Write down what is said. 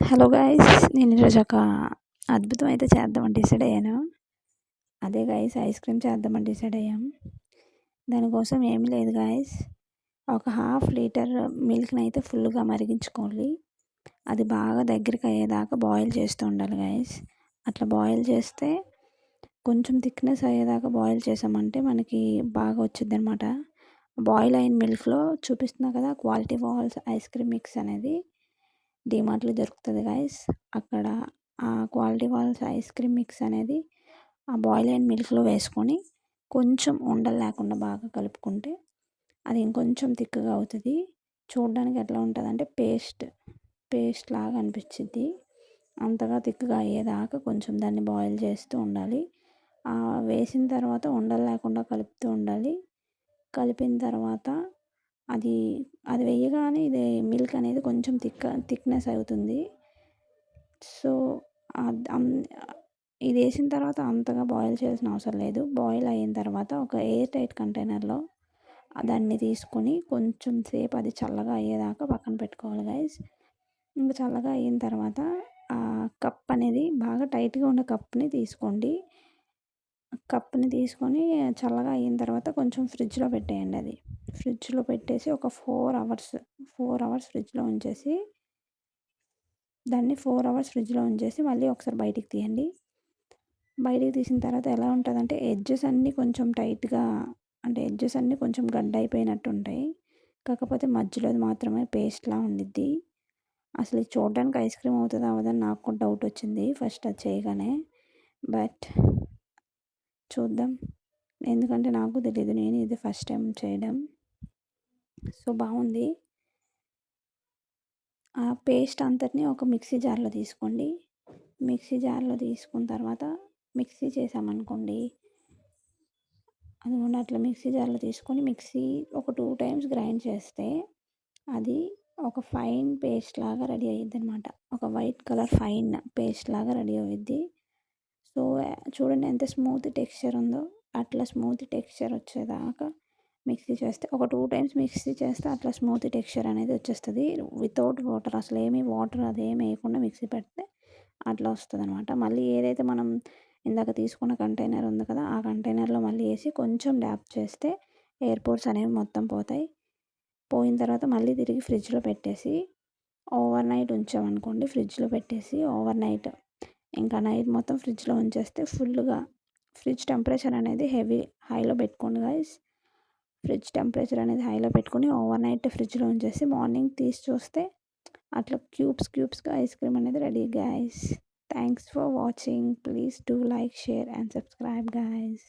Hello guys, నేను ఈరోజు ఒక అద్భుతం అయితే చేద్దామని డిసైడ్ అయ్యాను. అదే గైస్, ఐస్ క్రీమ్ చేద్దామని డిసైడ్ అయ్యాం. దానికోసం ఏమీ లేదు గైస్, ఒక హాఫ్ లీటర్ మిల్క్ని అయితే ఫుల్గా మరిగించుకోవాలి. అది బాగా దగ్గరికి అయ్యేదాకా బాయిల్ చేస్తూ ఉండాలి గైస్. అట్లా బాయిల్ చేస్తే కొంచెం థిక్నెస్ అయ్యేదాకా బాయిల్ చేసామంటే మనకి బాగా వచ్చింది అనమాట. బాయిల్ అయిన మిల్క్లో చూపిస్తున్నా కదా, Kwality Wall's ice cream mix అనేది డీమార్ట్లో దొరుకుతుంది గైస్. అక్కడ ఆ Kwality Wall's ice cream mix అనేది ఆ బాయిల్ అయిన మిల్క్లో వేసుకొని కొంచెం ఉండలు లేకుండా బాగా కలుపుకుంటే అది ఇంకొంచెం థిక్గా అవుతుంది. చూడడానికి ఎట్లా ఉంటుంది అంటే పేస్ట్ లాగా అనిపించింది. అంతగా థిక్గా అయ్యేదాకా కొంచెం దాన్ని బాయిల్ చేస్తూ ఉండాలి. వేసిన తర్వాత ఉండలు లేకుండా కలుపుతూ ఉండాలి. కలిపిన తర్వాత అది అది వేయగానే ఇది మిల్క్ అనేది కొంచెం థిక్నెస్ అవుతుంది. సో ఇది వేసిన తర్వాత అంతగా బాయిల్ చేయాల్సిన అవసరం లేదు. బాయిల్ అయిన తర్వాత ఒక ఎయిర్ టైట్ కంటైనర్లో దాన్ని తీసుకొని కొంచెం సేపు అది చల్లగా అయ్యేదాకా పక్కన పెట్టుకోవాలి గైస్. ఇంకా చల్లగా అయిన తర్వాత ఆ కప్ అనేది బాగా టైట్గా ఉన్న కప్ని తీసుకోండి. కప్ని తీసుకొని చల్లగా అయిన తర్వాత కొంచెం ఫ్రిడ్జ్లో పెట్టేయండి. అది ఫ్రిడ్జ్లో పెట్టేసి ఒక 4 అవర్స్ ఫ్రిడ్జ్లో ఉంచేసి దాన్ని 4 అవర్స్ ఫ్రిడ్జ్లో ఉంచేసి మళ్ళీ ఒకసారి బయటికి తీయండి. బయటికి తీసిన తర్వాత ఎలా ఉంటుందంటే ఎడ్జెస్ అన్నీ కొంచెం టైట్గా, అంటే ఎడ్జెస్ అన్నీ కొంచెం గడ్డ అయిపోయినట్టు ఉంటాయి. కాకపోతే మధ్యలోది మాత్రమే పేస్ట్లా ఉండిద్ది. అసలు ఇది చూడడానికి ఐస్ క్రీమ్ అవుతుందా అవ్వదని నాకు కూడా డౌట్ వచ్చింది ఫస్ట్ అది చేయగానే. బట్ చూద్దాం, ఎందుకంటే నాకు తెలియదు, నేను ఇది ఫస్ట్ టైం చేయడం. సో బాగుంది. ఆ పేస్ట్ అంతటిని ఒక మిక్సీ జార్లో తీసుకోండి. మిక్సీ జార్లో తీసుకున్న తర్వాత మిక్సీ చేసామనుకోండి, అందుకని అట్లా మిక్సీ జార్లో తీసుకొని మిక్సీ ఒక 2 టైమ్స్ గ్రైండ్ చేస్తే అది ఒక ఫైన్ పేస్ట్ లాగా రెడీ అయ్యిద్ది అనమాట. ఒక వైట్ కలర్ ఫైన్ పేస్ట్ లాగా రెడీ అవుద్ది. సో చూడండి ఎంత స్మూత్ టెక్స్చర్ ఉందో. అట్లా స్మూత్ టెక్స్చర్ వచ్చేదాకా మిక్సీ చేస్తే ఒక 2 టైమ్స్ మిక్సీ చేస్తే అట్లా స్మూత్ టెక్స్చర్ అనేది వచ్చేస్తుంది. వితౌట్ వాటర్, అసలు ఏమీ వాటర్ అదేమి వేయకుండా మిక్సీ పెడితే అట్లా వస్తుంది అనమాట. మళ్ళీ ఏదైతే మనం ఇందాక తీసుకున్న కంటైనర్ ఉంది కదా, ఆ కంటైనర్లో మళ్ళీ వేసి కొంచెం డ్యాప్ చేస్తే ఎయిర్ పోర్స్ అనేవి మొత్తం పోతాయి. పోయిన తర్వాత మళ్ళీ తిరిగి ఫ్రిడ్జ్లో పెట్టేసి ఓవర్ నైట్ ఉంచామనుకోండి. ఫ్రిడ్జ్లో పెట్టేసి ఓవర్ నైట్, ఇంకా నైట్ మొత్తం ఫ్రిడ్జ్లో ఉంచేస్తే ఫుల్గా ఫ్రిడ్జ్ టెంపరేచర్ అనేది హైలో పెట్టుకోండి గైస్. ఫ్రిడ్జ్ టెంపరేచర్ అనేది హైలో పెట్టుకొని ఓవర్ నైట్ ఫ్రిడ్జ్లో ఉంచేసి మార్నింగ్ తీసి చూస్తే అట్లా క్యూబ్స్గా ఐస్ క్రీమ్ అనేది ready guys. Thanks for watching. Please do like, share and subscribe guys.